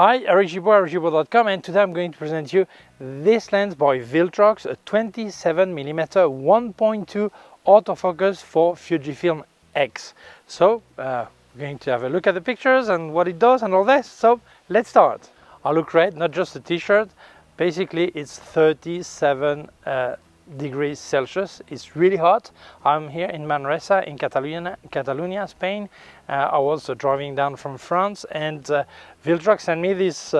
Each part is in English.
Hi, Eric Gibaud, Gibaud.com, and today I'm going to present you this lens by Viltrox, a 27mm 1.2 autofocus for Fujifilm X. So we're going to have a look at the pictures and what it does and all this. So let's start. I look red, not just a t-shirt. Basically it's 37 degrees Celsius. It's really hot. I'm here in Manresa in Catalonia, Spain. I was driving down from France, and Viltrox sent me this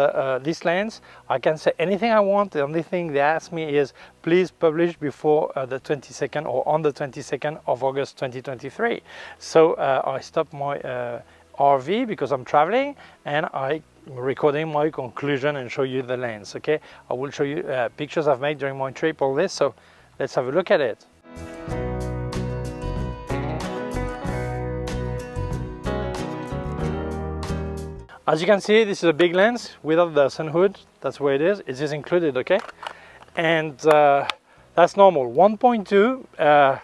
lens. I can say anything I want. The only thing they ask me is please publish before the 22nd or on the 22nd of August 2023. So I stopped my RV because I'm traveling, and I'm recording my conclusion and show you the lens. Okay, I will show you pictures I've made during my trip, all this. So let's have a look at it. As you can see, this is a big lens without the sun hood. That's where it is. It is included, okay? And that's normal. 1.2,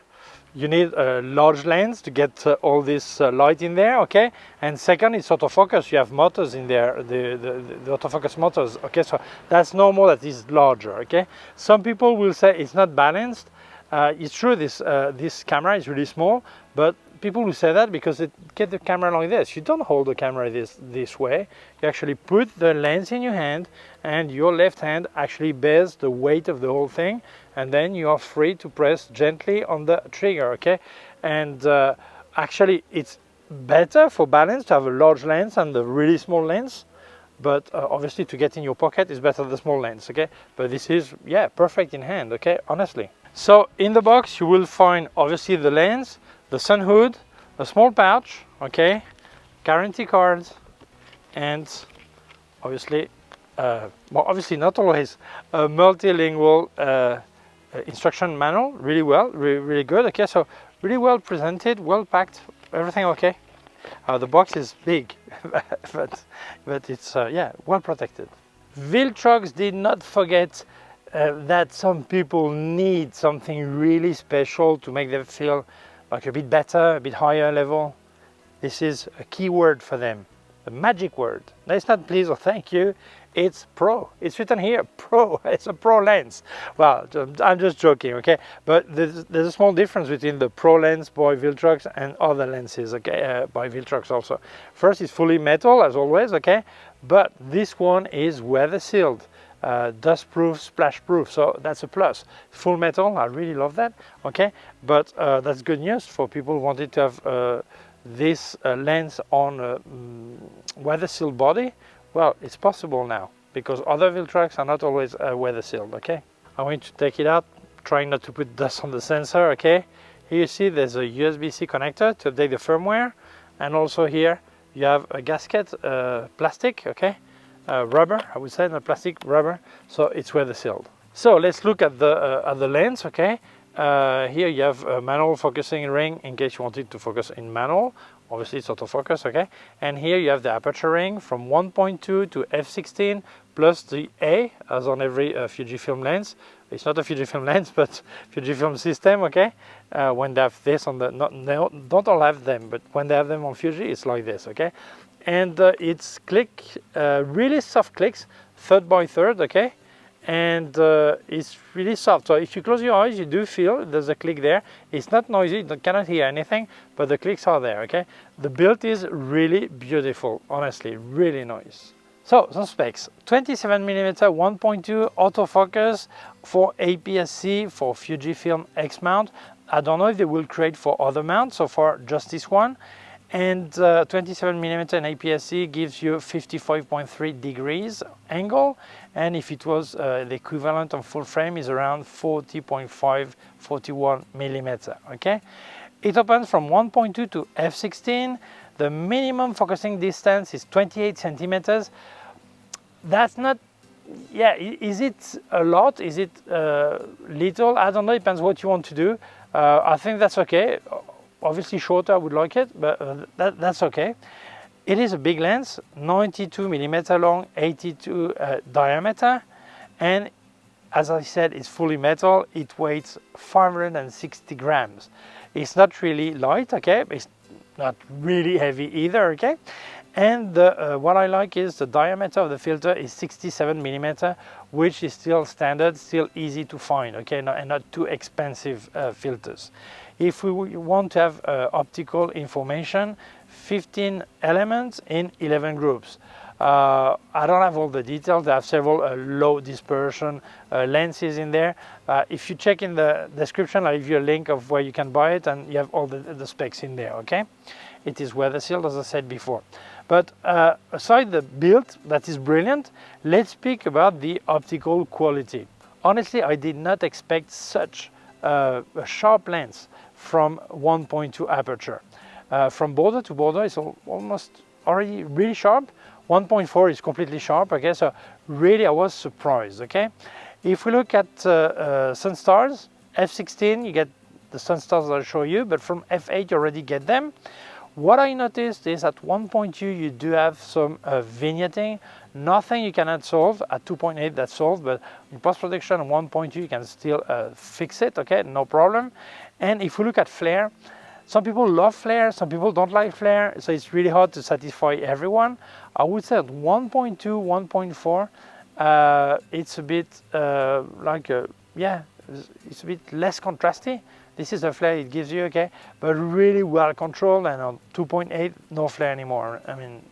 you need a large lens to get all this light in there, okay? And second, it's autofocus. You have motors in there, the autofocus motors, okay? So that's normal that is larger, okay? Some people will say it's not balanced. It's true, this camera is really small, but people will say that because it get the camera like this. You don't hold the camera this way. You actually put the lens in your hand, and your left hand actually bears the weight of the whole thing, and then you are free to press gently on the trigger, okay? And actually it's better for balance to have a large lens and the really small lens, but obviously to get in your pocket is better the small lens, okay? But this is, yeah, perfect in hand, okay, honestly. So in the box you will find obviously the lens, the sun hood, a small pouch, okay, guarantee cards, and obviously, well, obviously not always, a multilingual instruction manual, really good, okay, so really well presented, well packed, everything okay. The box is big, but it's, yeah, well protected. Viltrox did not forget that some people need something really special to make them feel like a bit better, a bit higher level. This is a key word for them, a magic word. No, it's not please or thank you, it's pro. It's written here, pro. It's a pro lens. Well, I'm just joking, okay? But there's a small difference between the pro lens by Viltrox and other lenses, okay, by Viltrox also. First, it's fully metal, as always, okay? But this one is weather sealed. Dust proof, splash proof, so that's a plus. Full metal, I really love that, okay? But that's good news for people who wanted to have this lens on a weather sealed body. Well, it's possible now because other Viltrox are not always weather sealed, okay? I'm going to take it out, trying not to put dust on the sensor, okay? Here you see there's a USB-C connector to update the firmware, and also here you have a gasket, plastic, okay? Rubber, I would say, not plastic, rubber, so it's weather sealed. So let's look at the lens, okay? Here you have a manual focusing ring in case you wanted to focus in manual. Obviously it's autofocus, okay? And here you have the aperture ring from 1.2 to f16 plus the A, as on every Fujifilm lens. It's not a Fujifilm lens, but Fujifilm system, okay? When they have this on the, don't all have them, but when they have them on Fuji, it's like this, okay? And it's click, really soft clicks, third by third, okay? And it's really soft. So if you close your eyes, you do feel there's a click there. It's not noisy, you cannot hear anything, but the clicks are there, okay? The build is really beautiful, honestly, really nice. So some specs: 27mm 1.2 autofocus for APS-C for Fujifilm X mount. I don't know if they will create for other mounts, so for just this one. And 27mm and APS-C gives you 55.3 degrees angle, and if it was the equivalent of full frame is around 40.5, 41 millimeter, okay? It opens from 1.2 to f16. The minimum focusing distance is 28 centimeters. That's not, yeah, is it a lot? Is it little? I don't know, it depends what you want to do. I think that's okay. Obviously shorter I would like it, but that's okay. It is a big lens, 92mm long, 82 diameter, and as I said, it's fully metal. It weighs 560 grams. It's not really light, okay? It's not really heavy either, okay? And what I like is the diameter of the filter is 67mm, which is still standard, still easy to find, okay, and not too expensive filters. If we want to have optical information, 15 elements in 11 groups. I don't have all the details. They have several low dispersion lenses in there. If you check in the description, I'll give you a link of where you can buy it, and you have all the specs in there, okay? It is weather sealed, as I said before. But aside the build, that is brilliant, let's speak about the optical quality. Honestly, I did not expect such a sharp lens from 1.2 aperture. From border to border, it's almost already really sharp. 1.4 is completely sharp, okay, so really I was surprised, okay. If we look at sun stars, f16, you get the sun stars that I'll show you, but from f8 you already get them. What I noticed is at 1.2 you do have some vignetting, nothing you cannot solve. At 2.8 that's solved, but in post-production 1.2 you can still fix it, okay, no problem. And if we look at flare, some people love flare, some people don't like flare, so it's really hard to satisfy everyone. I would say at 1.2, 1.4, it's a bit yeah, it's a bit less contrasty. This is the flare it gives you, okay, but really well controlled. And on 2.8, no flare anymore. I mean,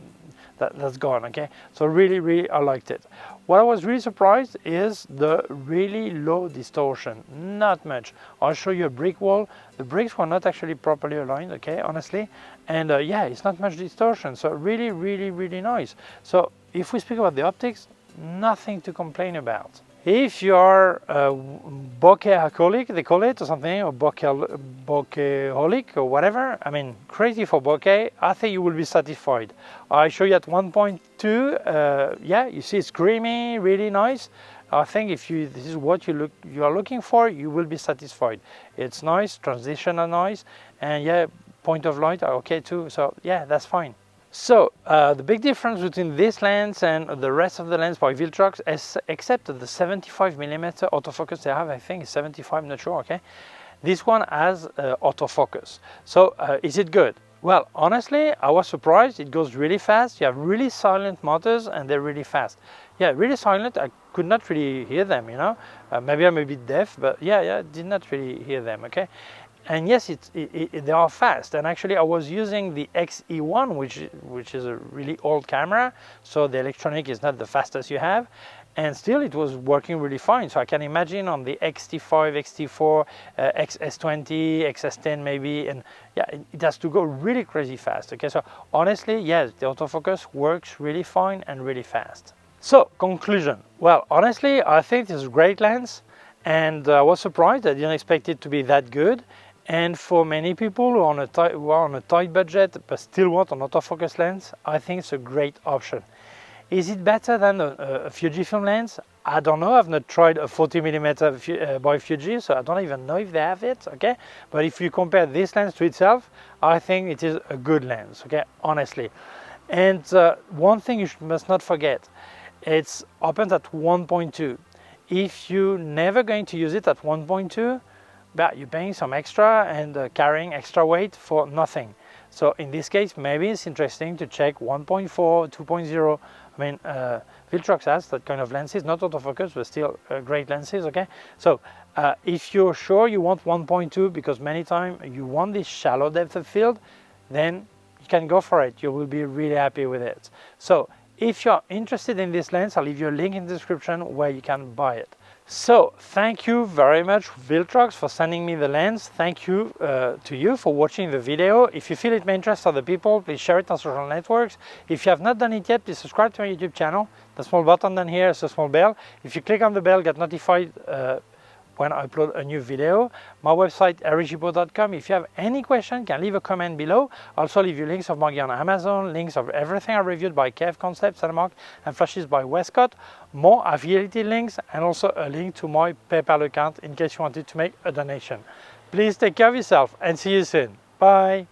that's gone, okay. So really, I liked it. What I was really surprised is the really low distortion, not much. I'll show you a brick wall. The bricks were not actually properly aligned, okay, honestly. And yeah, it's not much distortion, so really nice. So if we speak about the optics, nothing to complain about. If you are a bokehaholic, they call it, or something, or bokeholic, or whatever, I mean, crazy for bokeh, I think you will be satisfied. I show you at 1.2, yeah, you see it's creamy, really nice. I think if this is what you are looking for, you will be satisfied. It's nice, transition are nice, and yeah, point of light are okay too, so yeah, that's fine. So the big difference between this lens and the rest of the lens by Viltrox, except the 75mm autofocus they have, I think it's 75, I'm not sure, okay? This one has autofocus. So is it good? Well, honestly, I was surprised. It goes really fast. You have really silent motors and they're really fast. Yeah, really silent. I could not really hear them, you know. Maybe I'm a bit deaf, but yeah, I did not really hear them, okay? And yes, they are fast. And actually, I was using the XE1, which is a really old camera, so the electronic is not the fastest you have, and still it was working really fine. So I can imagine on the XT5, XT4, XS20, XS10 maybe, and yeah, it has to go really crazy fast. Okay, so honestly, yes, the autofocus works really fine and really fast. So conclusion. Well, honestly, I think this is a great lens, and I was surprised. I didn't expect it to be that good. And for many people who are on a tight budget but still want an autofocus lens, I think it's a great option. Is it better than a Fujifilm lens? I don't know. I've not tried a 40mm by Fuji, so I don't even know if they have it, okay? But if you compare this lens to itself, I think it is a good lens, okay, honestly. And one thing you must not forget, it's opens at 1.2. If you're never going to use it at 1.2, but you're paying some extra and carrying extra weight for nothing. So in this case, maybe it's interesting to check 1.4, 2.0. I mean, Viltrox has that kind of lenses, not autofocus, but still great lenses, okay? So if you're sure you want 1.2, because many times you want this shallow depth of field, then you can go for it. You will be really happy with it. So if you're interested in this lens, I'll leave you a link in the description where you can buy it. So thank you very much, Viltrox, for sending me the lens. Thank you to you for watching the video. If you feel it may interest other people, please share it on social networks. If you have not done it yet, please subscribe to my YouTube channel. The small button down here is a small bell. If you click on the bell, get notified when I upload a new video. My website, Gibaud.com. If you have any question, you can leave a comment below. I'll also leave you links of my gear on Amazon, links of everything I reviewed by K&F Concept, Sandmarc, and Flashes by Westcott, more affiliated links, and also a link to my PayPal account in case you wanted to make a donation. Please take care of yourself and see you soon. Bye.